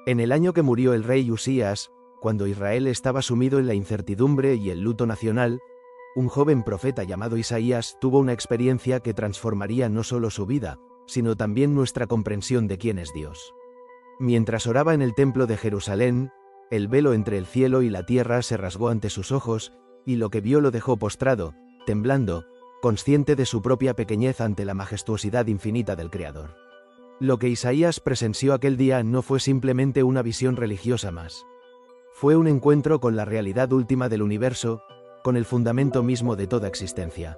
En el año que murió el rey Usías, cuando Israel estaba sumido en la incertidumbre y el luto nacional, un joven profeta llamado Isaías tuvo una experiencia que transformaría no solo su vida, sino también nuestra comprensión de quién es Dios. Mientras oraba en el templo de Jerusalén, el velo entre el cielo y la tierra se rasgó ante sus ojos, y lo que vio lo dejó postrado, temblando, consciente de su propia pequeñez ante la majestuosidad infinita del Creador. Lo que Isaías presenció aquel día no fue simplemente una visión religiosa más. Fue un encuentro con la realidad última del universo, con el fundamento mismo de toda existencia.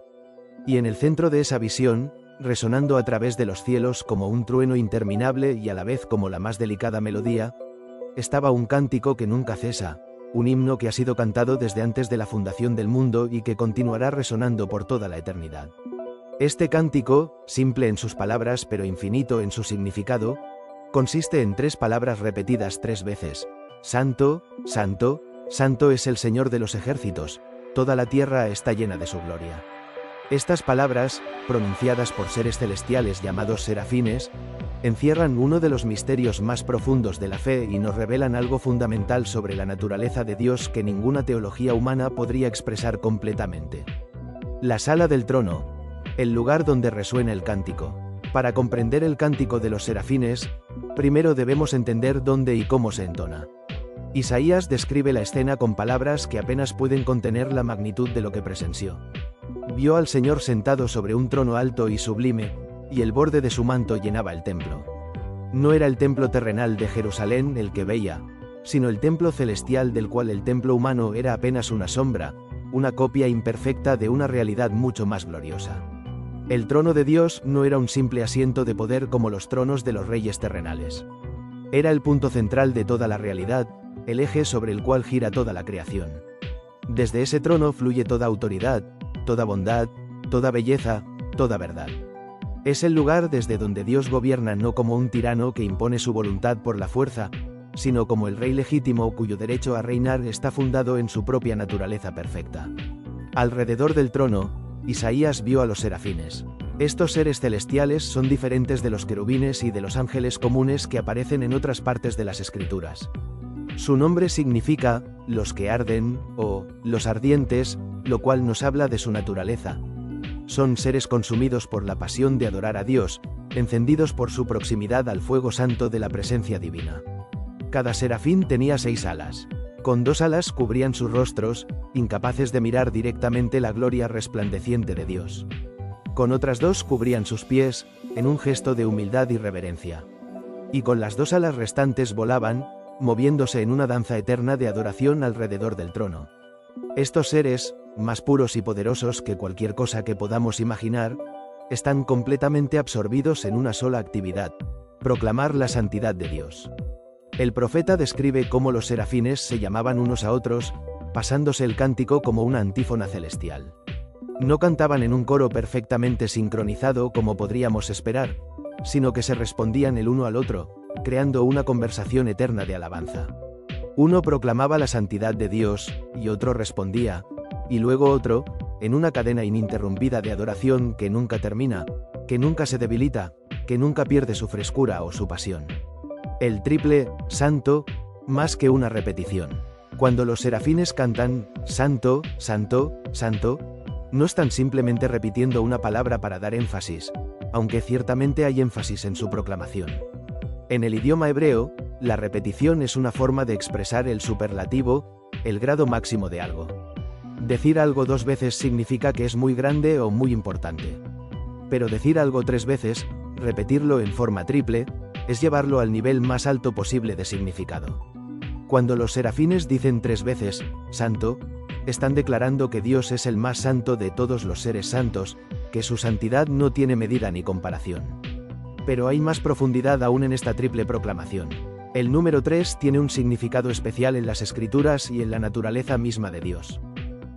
Y en el centro de esa visión, resonando a través de los cielos como un trueno interminable y a la vez como la más delicada melodía, estaba un cántico que nunca cesa, un himno que ha sido cantado desde antes de la fundación del mundo y que continuará resonando por toda la eternidad. Este cántico, simple en sus palabras pero infinito en su significado, consiste en 3 palabras repetidas 3 veces: Santo, Santo, Santo es el Señor de los ejércitos, toda la tierra está llena de su gloria. Estas palabras, pronunciadas por seres celestiales llamados serafines, encierran uno de los misterios más profundos de la fe y nos revelan algo fundamental sobre la naturaleza de Dios que ninguna teología humana podría expresar completamente. La sala del trono, el lugar donde resuena el cántico. Para comprender el cántico de los serafines, primero debemos entender dónde y cómo se entona. Isaías describe la escena con palabras que apenas pueden contener la magnitud de lo que presenció. Vio al Señor sentado sobre un trono alto y sublime, y el borde de su manto llenaba el templo. No era el templo terrenal de Jerusalén el que veía, sino el templo celestial del cual el templo humano era apenas una sombra, una copia imperfecta de una realidad mucho más gloriosa. El trono de Dios no era un simple asiento de poder como los tronos de los reyes terrenales. Era el punto central de toda la realidad, el eje sobre el cual gira toda la creación. Desde ese trono fluye toda autoridad, toda bondad, toda belleza, toda verdad. Es el lugar desde donde Dios gobierna no como un tirano que impone su voluntad por la fuerza, sino como el rey legítimo cuyo derecho a reinar está fundado en su propia naturaleza perfecta. Alrededor del trono, Isaías vio a los serafines. Estos seres celestiales son diferentes de los querubines y de los ángeles comunes que aparecen en otras partes de las Escrituras. Su nombre significa los que arden o los ardientes, lo cual nos habla de su naturaleza. Son seres consumidos por la pasión de adorar a Dios, encendidos por su proximidad al fuego santo de la presencia divina. Cada serafín tenía 6 alas. Con 2 alas cubrían sus rostros, incapaces de mirar directamente la gloria resplandeciente de Dios. Con otras 2 cubrían sus pies, en un gesto de humildad y reverencia. Y con las 2 alas restantes volaban, moviéndose en una danza eterna de adoración alrededor del trono. Estos seres, más puros y poderosos que cualquier cosa que podamos imaginar, están completamente absorbidos en una sola actividad: proclamar la santidad de Dios. El profeta describe cómo los serafines se llamaban unos a otros, pasándose el cántico como una antífona celestial. No cantaban en un coro perfectamente sincronizado como podríamos esperar, sino que se respondían el uno al otro, creando una conversación eterna de alabanza. Uno proclamaba la santidad de Dios, y otro respondía, y luego otro, en una cadena ininterrumpida de adoración que nunca termina, que nunca se debilita, que nunca pierde su frescura o su pasión. El triple santo, más que una repetición. Cuando los serafines cantan Santo, Santo, Santo, no están simplemente repitiendo una palabra para dar énfasis, aunque ciertamente hay énfasis en su proclamación. En el idioma hebreo, la repetición es una forma de expresar el superlativo, el grado máximo de algo. Decir algo 2 veces significa que es muy grande o muy importante. Pero decir algo 3 veces, repetirlo en forma triple, es llevarlo al nivel más alto posible de significado. Cuando los serafines dicen 3 veces, Santo, están declarando que Dios es el más santo de todos los seres santos, que su santidad no tiene medida ni comparación. Pero hay más profundidad aún en esta triple proclamación. El número 3 tiene un significado especial en las Escrituras y en la naturaleza misma de Dios.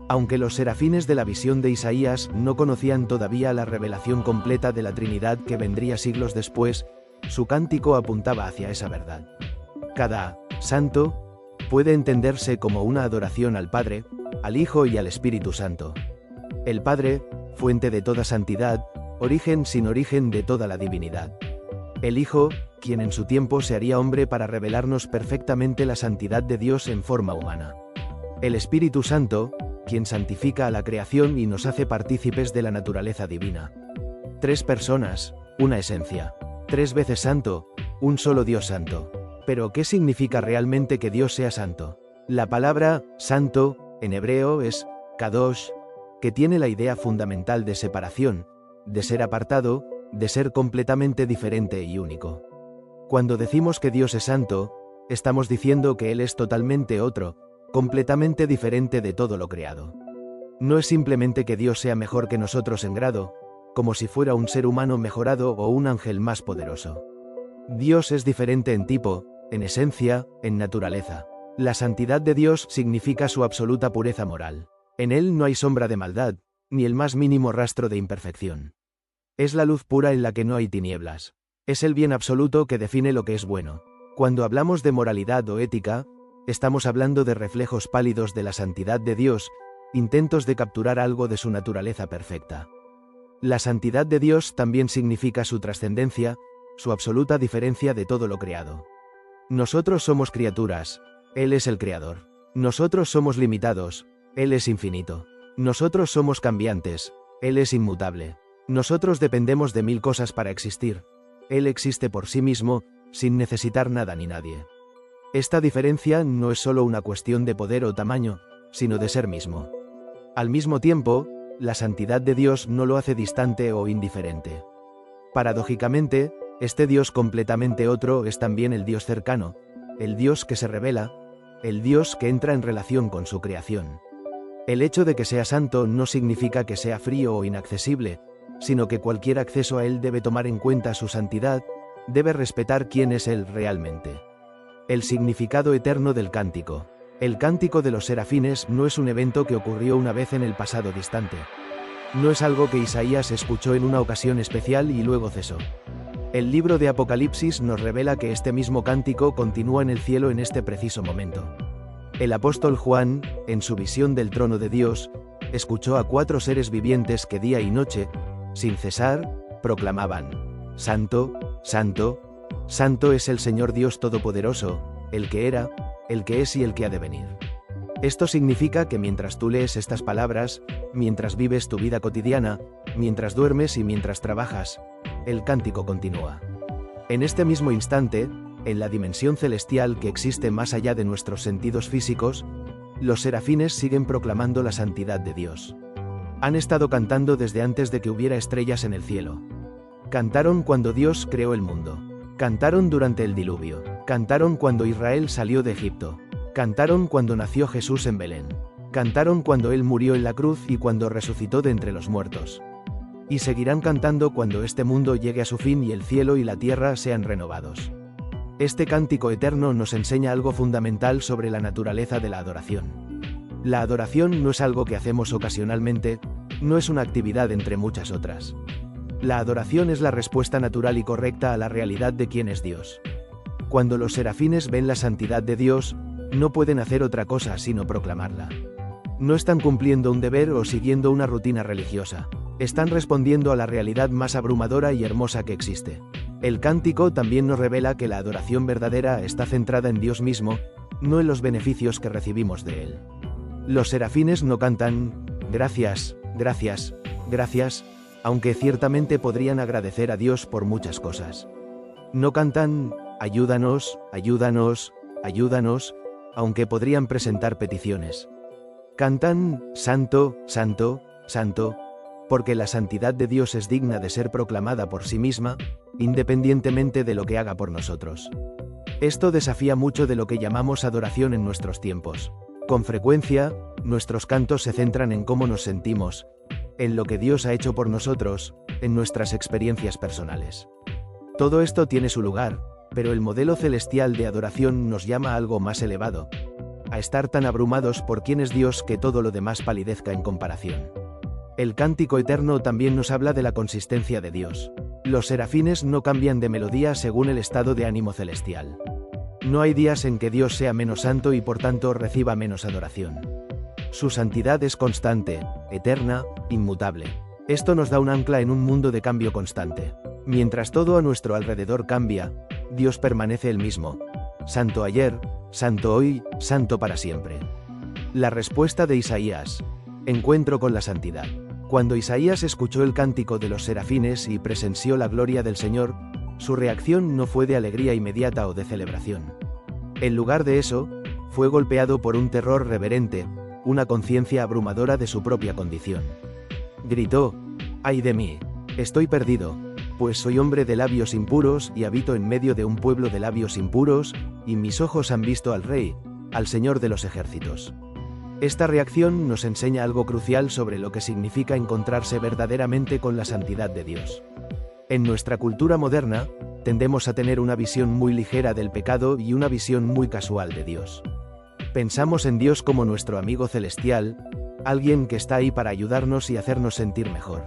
Aunque los serafines de la visión de Isaías no conocían todavía la revelación completa de la Trinidad que vendría siglos después, su cántico apuntaba hacia esa verdad. Cada santo puede entenderse como una adoración al Padre, al Hijo y al Espíritu Santo. El Padre, fuente de toda santidad, origen sin origen de toda la divinidad. El Hijo, quien en su tiempo se haría hombre para revelarnos perfectamente la santidad de Dios en forma humana. El Espíritu Santo, quien santifica a la creación y nos hace partícipes de la naturaleza divina. 3 personas, una esencia. 3 veces santo, un solo Dios santo. Pero ¿qué significa realmente que Dios sea santo? La palabra santo, en hebreo, es kadosh, que tiene la idea fundamental de separación, de ser apartado, de ser completamente diferente y único. Cuando decimos que Dios es santo, estamos diciendo que Él es totalmente otro, completamente diferente de todo lo creado. No es simplemente que Dios sea mejor que nosotros en grado, como si fuera un ser humano mejorado o un ángel más poderoso. Dios es diferente en tipo, en esencia, en naturaleza. La santidad de Dios significa su absoluta pureza moral. En Él no hay sombra de maldad, ni el más mínimo rastro de imperfección. Es la luz pura en la que no hay tinieblas. Es el bien absoluto que define lo que es bueno. Cuando hablamos de moralidad o ética, estamos hablando de reflejos pálidos de la santidad de Dios, intentos de capturar algo de su naturaleza perfecta. La santidad de Dios también significa su trascendencia, su absoluta diferencia de todo lo creado. Nosotros somos criaturas, Él es el Creador. Nosotros somos limitados, Él es infinito. Nosotros somos cambiantes, Él es inmutable. Nosotros dependemos de 1000 cosas para existir. Él existe por sí mismo, sin necesitar nada ni nadie. Esta diferencia no es solo una cuestión de poder o tamaño, sino de ser mismo. Al mismo tiempo, la santidad de Dios no lo hace distante o indiferente. Paradójicamente, este Dios completamente otro es también el Dios cercano, el Dios que se revela, el Dios que entra en relación con su creación. El hecho de que sea santo no significa que sea frío o inaccesible, sino que cualquier acceso a Él debe tomar en cuenta su santidad, debe respetar quién es Él realmente. El significado eterno del cántico. El cántico de los serafines no es un evento que ocurrió una vez en el pasado distante. No es algo que Isaías escuchó en una ocasión especial y luego cesó. El libro de Apocalipsis nos revela que este mismo cántico continúa en el cielo en este preciso momento. El apóstol Juan, en su visión del trono de Dios, escuchó a 4 seres vivientes que día y noche, sin cesar, proclamaban: Santo, Santo, Santo es el Señor Dios Todopoderoso, el que era, el que es y el que ha de venir. Esto significa que mientras tú lees estas palabras, mientras vives tu vida cotidiana, mientras duermes y mientras trabajas, el cántico continúa. En este mismo instante, en la dimensión celestial que existe más allá de nuestros sentidos físicos, los serafines siguen proclamando la santidad de Dios. Han estado cantando desde antes de que hubiera estrellas en el cielo. Cantaron cuando Dios creó el mundo. Cantaron durante el diluvio. Cantaron cuando Israel salió de Egipto. Cantaron cuando nació Jesús en Belén. Cantaron cuando Él murió en la cruz y cuando resucitó de entre los muertos. Y seguirán cantando cuando este mundo llegue a su fin y el cielo y la tierra sean renovados. Este cántico eterno nos enseña algo fundamental sobre la naturaleza de la adoración. La adoración no es algo que hacemos ocasionalmente, no es una actividad entre muchas otras. La adoración es la respuesta natural y correcta a la realidad de quién es Dios. Cuando los serafines ven la santidad de Dios, no pueden hacer otra cosa sino proclamarla. No están cumpliendo un deber o siguiendo una rutina religiosa. Están respondiendo a la realidad más abrumadora y hermosa que existe. El cántico también nos revela que la adoración verdadera está centrada en Dios mismo, no en los beneficios que recibimos de Él. Los serafines no cantan, gracias, gracias, gracias, aunque ciertamente podrían agradecer a Dios por muchas cosas. No cantan, ayúdanos, ayúdanos, ayúdanos, aunque podrían presentar peticiones. Cantan, santo, santo, santo, porque la santidad de Dios es digna de ser proclamada por sí misma, independientemente de lo que haga por nosotros. Esto desafía mucho de lo que llamamos adoración en nuestros tiempos. Con frecuencia, nuestros cantos se centran en cómo nos sentimos, en lo que Dios ha hecho por nosotros, en nuestras experiencias personales. Todo esto tiene su lugar, pero el modelo celestial de adoración nos llama a algo más elevado, a estar tan abrumados por quién es Dios que todo lo demás palidezca en comparación. El cántico eterno también nos habla de la consistencia de Dios. Los serafines no cambian de melodía según el estado de ánimo celestial. No hay días en que Dios sea menos santo y por tanto reciba menos adoración. Su santidad es constante, eterna, inmutable. Esto nos da un ancla en un mundo de cambio constante. Mientras todo a nuestro alrededor cambia, Dios permanece el mismo. Santo ayer, santo hoy, santo para siempre. La respuesta de Isaías. Encuentro con la santidad. Cuando Isaías escuchó el cántico de los serafines y presenció la gloria del Señor, su reacción no fue de alegría inmediata o de celebración. En lugar de eso, fue golpeado por un terror reverente, una conciencia abrumadora de su propia condición. Gritó: ¡ay de mí! Estoy perdido, pues soy hombre de labios impuros y habito en medio de un pueblo de labios impuros, y mis ojos han visto al Rey, al Señor de los ejércitos. Esta reacción nos enseña algo crucial sobre lo que significa encontrarse verdaderamente con la santidad de Dios. En nuestra cultura moderna, tendemos a tener una visión muy ligera del pecado y una visión muy casual de Dios. Pensamos en Dios como nuestro amigo celestial, alguien que está ahí para ayudarnos y hacernos sentir mejor.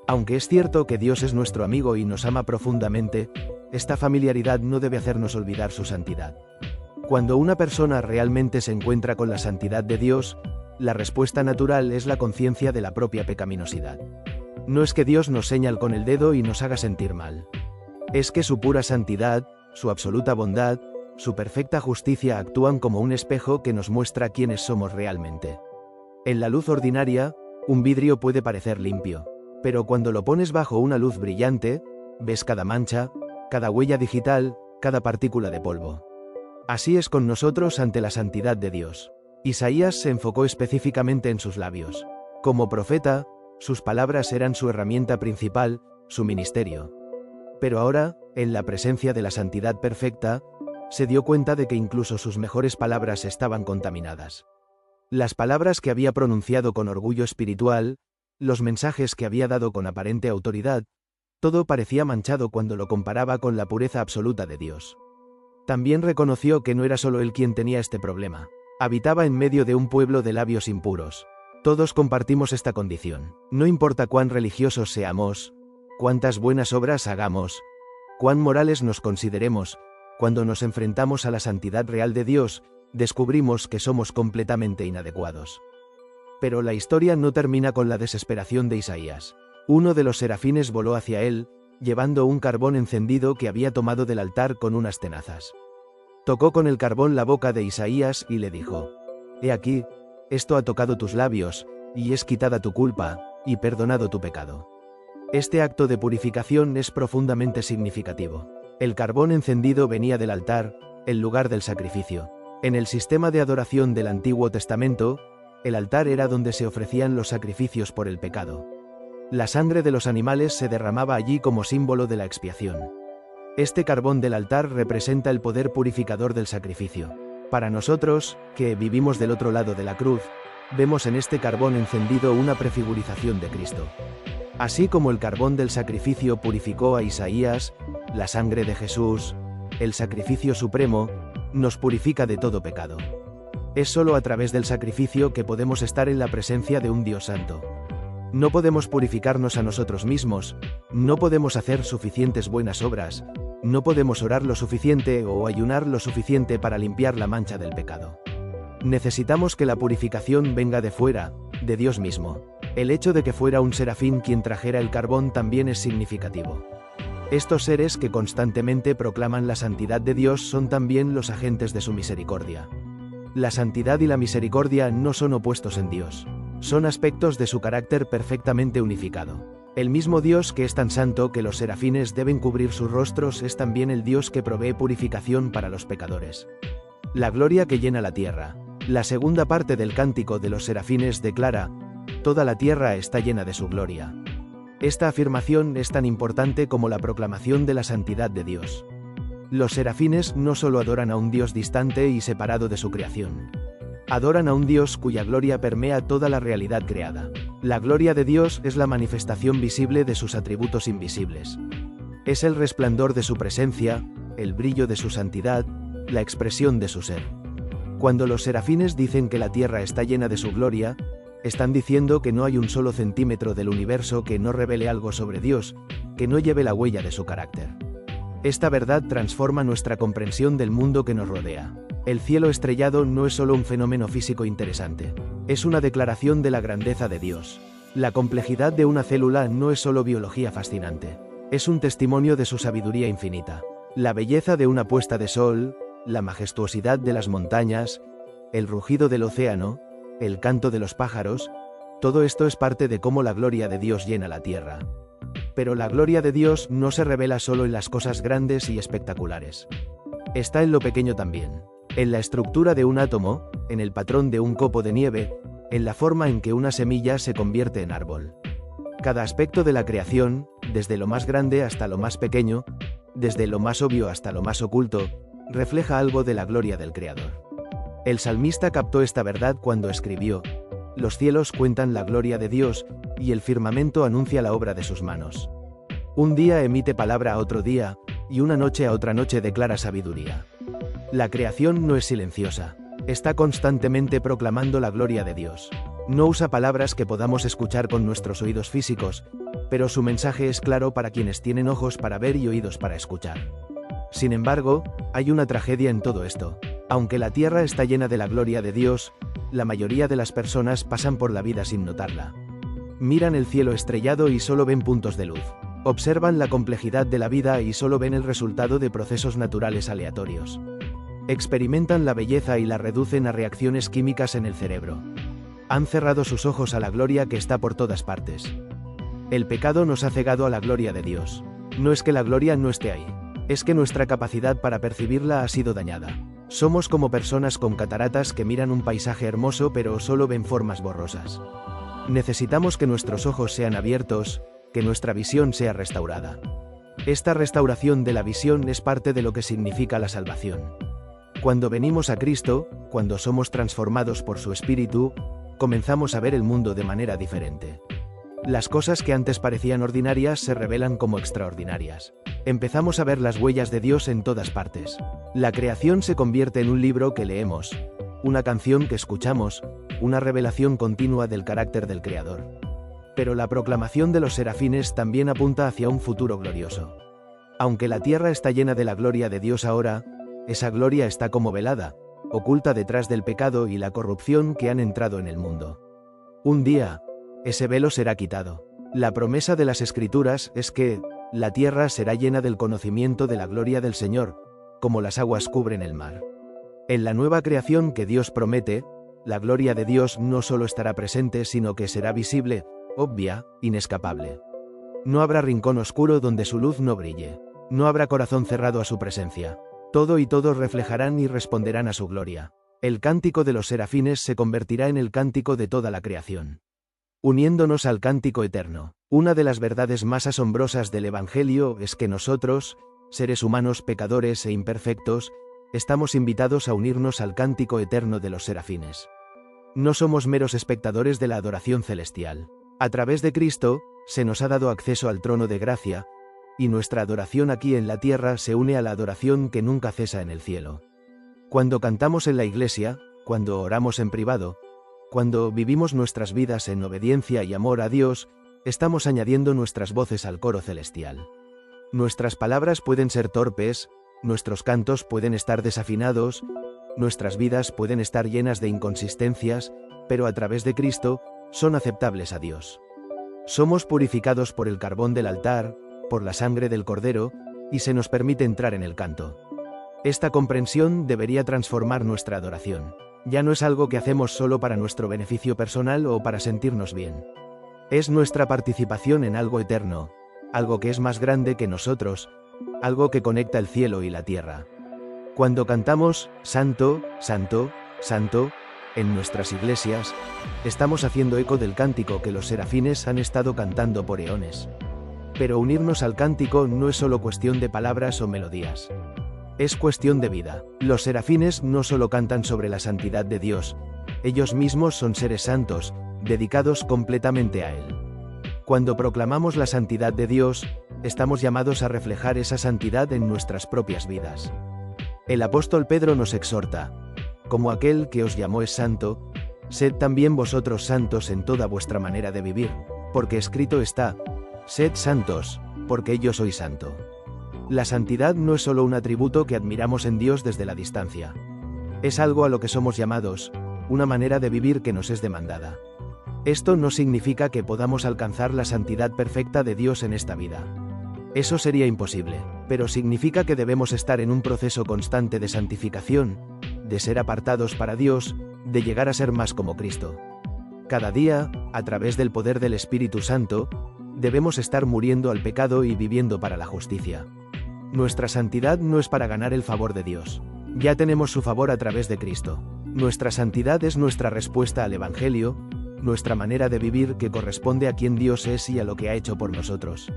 Aunque es cierto que Dios es nuestro amigo y nos ama profundamente, esta familiaridad no debe hacernos olvidar su santidad. Cuando una persona realmente se encuentra con la santidad de Dios, la respuesta natural es la conciencia de la propia pecaminosidad. No es que Dios nos señale con el dedo y nos haga sentir mal. Es que su pura santidad, su absoluta bondad, su perfecta justicia actúan como un espejo que nos muestra quiénes somos realmente. En la luz ordinaria, un vidrio puede parecer limpio, pero cuando lo pones bajo una luz brillante, ves cada mancha, cada huella digital, cada partícula de polvo. Así es con nosotros ante la santidad de Dios. Isaías se enfocó específicamente en sus labios. Como profeta, sus palabras eran su herramienta principal, su ministerio. Pero ahora, en la presencia de la santidad perfecta, se dio cuenta de que incluso sus mejores palabras estaban contaminadas. Las palabras que había pronunciado con orgullo espiritual, los mensajes que había dado con aparente autoridad, todo parecía manchado cuando lo comparaba con la pureza absoluta de Dios. También reconoció que no era solo él quien tenía este problema. Habitaba en medio de un pueblo de labios impuros. Todos compartimos esta condición. No importa cuán religiosos seamos, cuántas buenas obras hagamos, cuán morales nos consideremos, cuando nos enfrentamos a la santidad real de Dios, descubrimos que somos completamente inadecuados. Pero la historia no termina con la desesperación de Isaías. Uno de los serafines voló hacia él, llevando un carbón encendido que había tomado del altar con unas tenazas. Tocó con el carbón la boca de Isaías y le dijo: «He aquí, esto ha tocado tus labios, y es quitada tu culpa, y perdonado tu pecado». Este acto de purificación es profundamente significativo. El carbón encendido venía del altar, el lugar del sacrificio. En el sistema de adoración del Antiguo Testamento, el altar era donde se ofrecían los sacrificios por el pecado. La sangre de los animales se derramaba allí como símbolo de la expiación. Este carbón del altar representa el poder purificador del sacrificio. Para nosotros, que vivimos del otro lado de la cruz, vemos en este carbón encendido una prefigurización de Cristo. Así como el carbón del sacrificio purificó a Isaías, la sangre de Jesús, el sacrificio supremo, nos purifica de todo pecado. Es solo a través del sacrificio que podemos estar en la presencia de un Dios santo. No podemos purificarnos a nosotros mismos, no podemos hacer suficientes buenas obras, no podemos orar lo suficiente o ayunar lo suficiente para limpiar la mancha del pecado. Necesitamos que la purificación venga de fuera, de Dios mismo. El hecho de que fuera un serafín quien trajera el carbón también es significativo. Estos seres que constantemente proclaman la santidad de Dios son también los agentes de su misericordia. La santidad y la misericordia no son opuestos en Dios. Son aspectos de su carácter perfectamente unificado. El mismo Dios que es tan santo que los serafines deben cubrir sus rostros es también el Dios que provee purificación para los pecadores. La gloria que llena la tierra. La segunda parte del cántico de los serafines declara: «Toda la tierra está llena de su gloria». Esta afirmación es tan importante como la proclamación de la santidad de Dios. Los serafines no solo adoran a un Dios distante y separado de su creación. Adoran a un Dios cuya gloria permea toda la realidad creada. La gloria de Dios es la manifestación visible de sus atributos invisibles. Es el resplandor de su presencia, el brillo de su santidad, la expresión de su ser. Cuando los serafines dicen que la tierra está llena de su gloria, están diciendo que no hay un solo centímetro del universo que no revele algo sobre Dios, que no lleve la huella de su carácter. Esta verdad transforma nuestra comprensión del mundo que nos rodea. El cielo estrellado no es solo un fenómeno físico interesante. Es una declaración de la grandeza de Dios. La complejidad de una célula no es solo biología fascinante. Es un testimonio de su sabiduría infinita. La belleza de una puesta de sol, la majestuosidad de las montañas, el rugido del océano, el canto de los pájaros, todo esto es parte de cómo la gloria de Dios llena la tierra. Pero la gloria de Dios no se revela solo en las cosas grandes y espectaculares. Está en lo pequeño también. En la estructura de un átomo, en el patrón de un copo de nieve, en la forma en que una semilla se convierte en árbol. Cada aspecto de la creación, desde lo más grande hasta lo más pequeño, desde lo más obvio hasta lo más oculto, refleja algo de la gloria del Creador. El salmista captó esta verdad cuando escribió: «Los cielos cuentan la gloria de Dios, y el firmamento anuncia la obra de sus manos. Un día emite palabra a otro día, y una noche a otra noche declara sabiduría». La creación no es silenciosa. Está constantemente proclamando la gloria de Dios. No usa palabras que podamos escuchar con nuestros oídos físicos, pero su mensaje es claro para quienes tienen ojos para ver y oídos para escuchar. Sin embargo, hay una tragedia en todo esto. Aunque la tierra está llena de la gloria de Dios, la mayoría de las personas pasan por la vida sin notarla. Miran el cielo estrellado y solo ven puntos de luz. Observan la complejidad de la vida y solo ven el resultado de procesos naturales aleatorios. Experimentan la belleza y la reducen a reacciones químicas en el cerebro. Han cerrado sus ojos a la gloria que está por todas partes. El pecado nos ha cegado a la gloria de Dios. No es que la gloria no esté ahí. Es que nuestra capacidad para percibirla ha sido dañada. Somos como personas con cataratas que miran un paisaje hermoso pero solo ven formas borrosas. Necesitamos que nuestros ojos sean abiertos, que nuestra visión sea restaurada. Esta restauración de la visión es parte de lo que significa la salvación. Cuando venimos a Cristo, cuando somos transformados por su Espíritu, comenzamos a ver el mundo de manera diferente. Las cosas que antes parecían ordinarias se revelan como extraordinarias. Empezamos a ver las huellas de Dios en todas partes. La creación se convierte en un libro que leemos, una canción que escuchamos, una revelación continua del carácter del Creador. Pero la proclamación de los serafines también apunta hacia un futuro glorioso. Aunque la tierra está llena de la gloria de Dios ahora, esa gloria está como velada, oculta detrás del pecado y la corrupción que han entrado en el mundo. Un día, ese velo será quitado. La promesa de las Escrituras es que la tierra será llena del conocimiento de la gloria del Señor, como las aguas cubren el mar. En la nueva creación que Dios promete, la gloria de Dios no solo estará presente, sino que será visible, obvia, inescapable. No habrá rincón oscuro donde su luz no brille. No habrá corazón cerrado a su presencia. Todo y todos reflejarán y responderán a su gloria. El cántico de los serafines se convertirá en el cántico de toda la creación, uniéndonos al cántico eterno. Una de las verdades más asombrosas del Evangelio es que nosotros, seres humanos pecadores e imperfectos, estamos invitados a unirnos al cántico eterno de los serafines. No somos meros espectadores de la adoración celestial. A través de Cristo, se nos ha dado acceso al trono de gracia, y nuestra adoración aquí en la tierra se une a la adoración que nunca cesa en el cielo. Cuando cantamos en la iglesia, cuando oramos en privado, cuando vivimos nuestras vidas en obediencia y amor a Dios, estamos añadiendo nuestras voces al coro celestial. Nuestras palabras pueden ser torpes, nuestros cantos pueden estar desafinados, nuestras vidas pueden estar llenas de inconsistencias, pero a través de Cristo, son aceptables a Dios. Somos purificados por el carbón del altar, por la sangre del Cordero, y se nos permite entrar en el canto. Esta comprensión debería transformar nuestra adoración. Ya no es algo que hacemos solo para nuestro beneficio personal o para sentirnos bien. Es nuestra participación en algo eterno, algo que es más grande que nosotros, algo que conecta el cielo y la tierra. Cuando cantamos «Santo, Santo, Santo», en nuestras iglesias, estamos haciendo eco del cántico que los serafines han estado cantando por eones. Pero unirnos al cántico no es solo cuestión de palabras o melodías. Es cuestión de vida. Los serafines no solo cantan sobre la santidad de Dios, ellos mismos son seres santos, dedicados completamente a Él. Cuando proclamamos la santidad de Dios, estamos llamados a reflejar esa santidad en nuestras propias vidas. El apóstol Pedro nos exhorta: «Como aquel que os llamó es santo, sed también vosotros santos en toda vuestra manera de vivir, porque escrito está: sed santos, porque yo soy santo». La santidad no es solo un atributo que admiramos en Dios desde la distancia. Es algo a lo que somos llamados, una manera de vivir que nos es demandada. Esto no significa que podamos alcanzar la santidad perfecta de Dios en esta vida. Eso sería imposible, pero significa que debemos estar en un proceso constante de santificación, de ser apartados para Dios, de llegar a ser más como Cristo. Cada día, a través del poder del Espíritu Santo, debemos estar muriendo al pecado y viviendo para la justicia. Nuestra santidad no es para ganar el favor de Dios. Ya tenemos su favor a través de Cristo. Nuestra santidad es nuestra respuesta al Evangelio, nuestra manera de vivir que corresponde a quien Dios es y a lo que ha hecho por nosotros.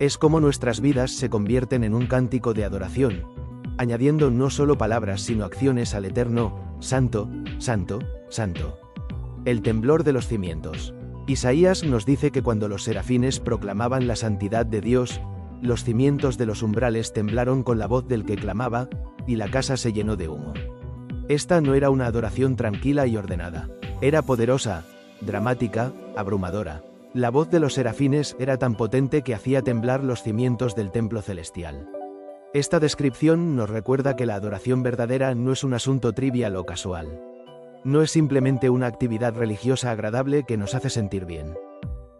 Es como nuestras vidas se convierten en un cántico de adoración, añadiendo no solo palabras sino acciones al eterno, santo, santo, santo. El temblor de los cimientos. Isaías nos dice que cuando los serafines proclamaban la santidad de Dios, los cimientos de los umbrales temblaron con la voz del que clamaba, y la casa se llenó de humo. Esta no era una adoración tranquila y ordenada. Era poderosa, dramática, abrumadora. La voz de los serafines era tan potente que hacía temblar los cimientos del templo celestial. Esta descripción nos recuerda que la adoración verdadera no es un asunto trivial o casual. No es simplemente una actividad religiosa agradable que nos hace sentir bien.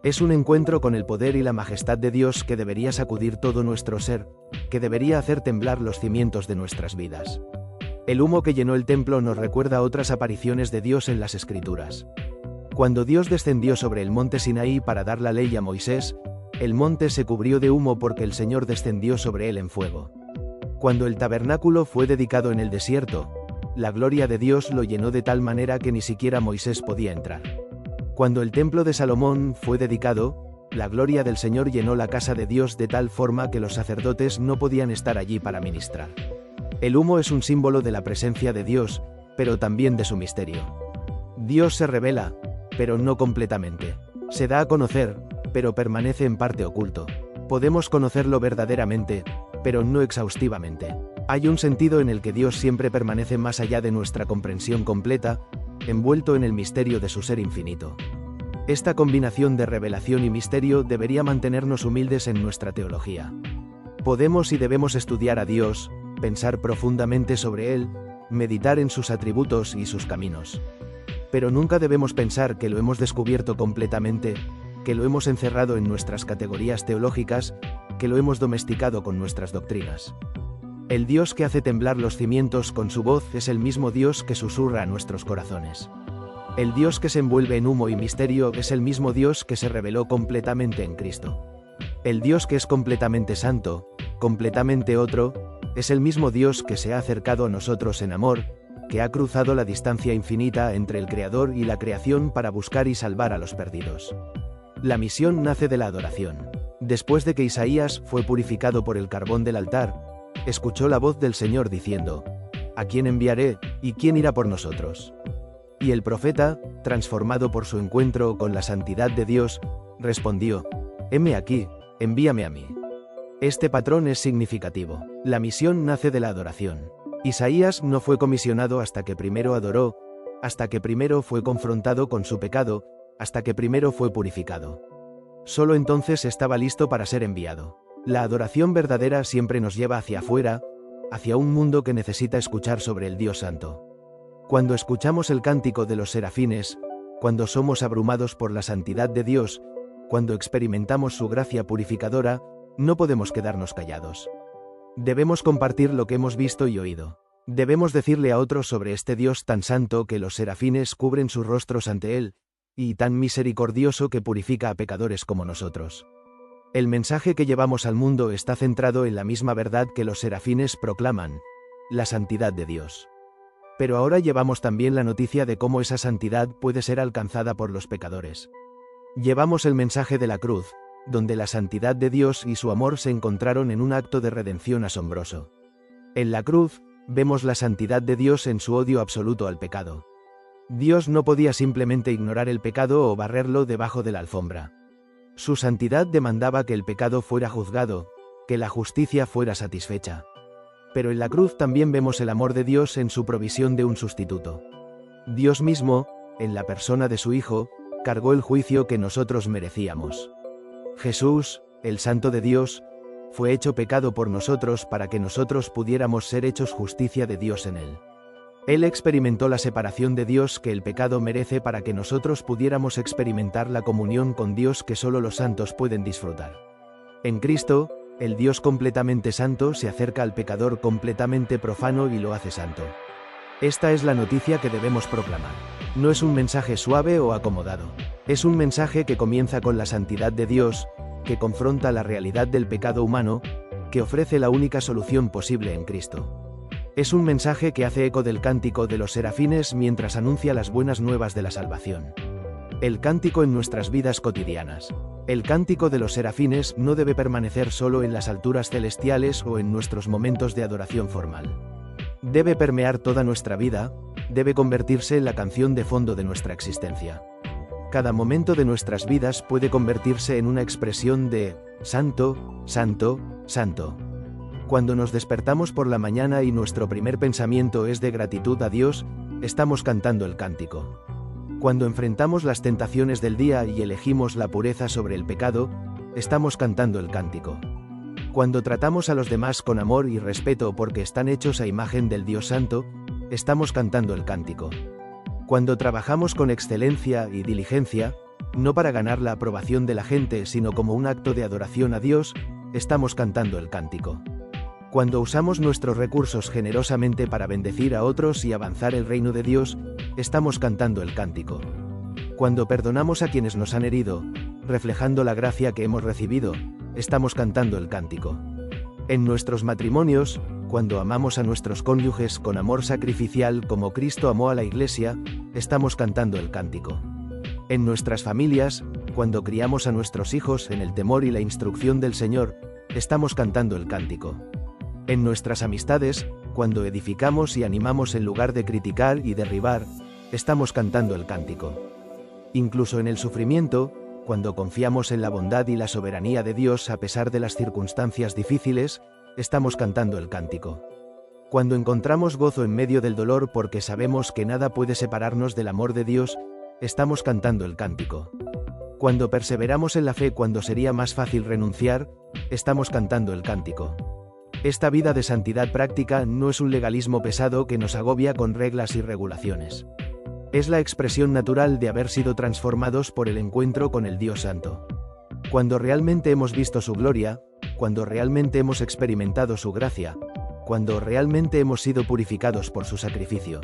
Es un encuentro con el poder y la majestad de Dios que debería sacudir todo nuestro ser, que debería hacer temblar los cimientos de nuestras vidas. El humo que llenó el templo nos recuerda otras apariciones de Dios en las Escrituras. Cuando Dios descendió sobre el monte Sinaí para dar la ley a Moisés, el monte se cubrió de humo porque el Señor descendió sobre él en fuego. Cuando el tabernáculo fue dedicado en el desierto, la gloria de Dios lo llenó de tal manera que ni siquiera Moisés podía entrar. Cuando el templo de Salomón fue dedicado, la gloria del Señor llenó la casa de Dios de tal forma que los sacerdotes no podían estar allí para ministrar. El humo es un símbolo de la presencia de Dios, pero también de su misterio. Dios se revela, pero no completamente. Se da a conocer, pero permanece en parte oculto. Podemos conocerlo verdaderamente, pero no exhaustivamente. Hay un sentido en el que Dios siempre permanece más allá de nuestra comprensión completa, envuelto en el misterio de su ser infinito. Esta combinación de revelación y misterio debería mantenernos humildes en nuestra teología. Podemos y debemos estudiar a Dios, pensar profundamente sobre Él, meditar en sus atributos y sus caminos. Pero nunca debemos pensar que lo hemos descubierto completamente, que lo hemos encerrado en nuestras categorías teológicas, que lo hemos domesticado con nuestras doctrinas. El Dios que hace temblar los cimientos con su voz es el mismo Dios que susurra a nuestros corazones. El Dios que se envuelve en humo y misterio es el mismo Dios que se reveló completamente en Cristo. El Dios que es completamente santo, completamente otro, es el mismo Dios que se ha acercado a nosotros en amor, que ha cruzado la distancia infinita entre el Creador y la creación para buscar y salvar a los perdidos. La misión nace de la adoración. Después de que Isaías fue purificado por el carbón del altar, escuchó la voz del Señor diciendo: ¿A quién enviaré, y quién irá por nosotros? Y el profeta, transformado por su encuentro con la santidad de Dios, respondió: Heme aquí, envíame a mí. Este patrón es significativo. La misión nace de la adoración. Isaías no fue comisionado hasta que primero adoró, hasta que primero fue confrontado con su pecado, hasta que primero fue purificado. Solo entonces estaba listo para ser enviado. La adoración verdadera siempre nos lleva hacia afuera, hacia un mundo que necesita escuchar sobre el Dios Santo. Cuando escuchamos el cántico de los serafines, cuando somos abrumados por la santidad de Dios, cuando experimentamos su gracia purificadora, no podemos quedarnos callados. Debemos compartir lo que hemos visto y oído. Debemos decirle a otros sobre este Dios tan santo que los serafines cubren sus rostros ante él, y tan misericordioso que purifica a pecadores como nosotros. El mensaje que llevamos al mundo está centrado en la misma verdad que los serafines proclaman: la santidad de Dios. Pero ahora llevamos también la noticia de cómo esa santidad puede ser alcanzada por los pecadores. Llevamos el mensaje de la cruz, donde la santidad de Dios y su amor se encontraron en un acto de redención asombroso. En la cruz, vemos la santidad de Dios en su odio absoluto al pecado. Dios no podía simplemente ignorar el pecado o barrerlo debajo de la alfombra. Su santidad demandaba que el pecado fuera juzgado, que la justicia fuera satisfecha. Pero en la cruz también vemos el amor de Dios en su provisión de un sustituto. Dios mismo, en la persona de su Hijo, cargó el juicio que nosotros merecíamos. Jesús, el Santo de Dios, fue hecho pecado por nosotros para que nosotros pudiéramos ser hechos justicia de Dios en él. Él experimentó la separación de Dios que el pecado merece para que nosotros pudiéramos experimentar la comunión con Dios que solo los santos pueden disfrutar. En Cristo, El Dios completamente santo se acerca al pecador completamente profano y lo hace santo. Esta es la noticia que debemos proclamar. No es un mensaje suave o acomodado. Es un mensaje que comienza con la santidad de Dios, que confronta la realidad del pecado humano, que ofrece la única solución posible en Cristo. Es un mensaje que hace eco del cántico de los serafines mientras anuncia las buenas nuevas de la salvación. El cántico en nuestras vidas cotidianas. El cántico de los serafines no debe permanecer solo en las alturas celestiales o en nuestros momentos de adoración formal. Debe permear toda nuestra vida, debe convertirse en la canción de fondo de nuestra existencia. Cada momento de nuestras vidas puede convertirse en una expresión de Santo, Santo, Santo. Cuando nos despertamos por la mañana y nuestro primer pensamiento es de gratitud a Dios, estamos cantando el cántico. Cuando enfrentamos las tentaciones del día y elegimos la pureza sobre el pecado, estamos cantando el cántico. Cuando tratamos a los demás con amor y respeto porque están hechos a imagen del Dios Santo, estamos cantando el cántico. Cuando trabajamos con excelencia y diligencia, no para ganar la aprobación de la gente sino como un acto de adoración a Dios, estamos cantando el cántico. Cuando usamos nuestros recursos generosamente para bendecir a otros y avanzar el reino de Dios, estamos cantando el cántico. Cuando perdonamos a quienes nos han herido, reflejando la gracia que hemos recibido, estamos cantando el cántico. En nuestros matrimonios, cuando amamos a nuestros cónyuges con amor sacrificial como Cristo amó a la Iglesia, estamos cantando el cántico. En nuestras familias, cuando criamos a nuestros hijos en el temor y la instrucción del Señor, estamos cantando el cántico. En nuestras amistades, cuando edificamos y animamos en lugar de criticar y derribar, estamos cantando el cántico. Incluso en el sufrimiento, cuando confiamos en la bondad y la soberanía de Dios a pesar de las circunstancias difíciles, estamos cantando el cántico. Cuando encontramos gozo en medio del dolor porque sabemos que nada puede separarnos del amor de Dios, estamos cantando el cántico. Cuando perseveramos en la fe cuando sería más fácil renunciar, estamos cantando el cántico. Esta vida de santidad práctica no es un legalismo pesado que nos agobia con reglas y regulaciones. Es la expresión natural de haber sido transformados por el encuentro con el Dios Santo. Cuando realmente hemos visto su gloria, cuando realmente hemos experimentado su gracia, cuando realmente hemos sido purificados por su sacrificio.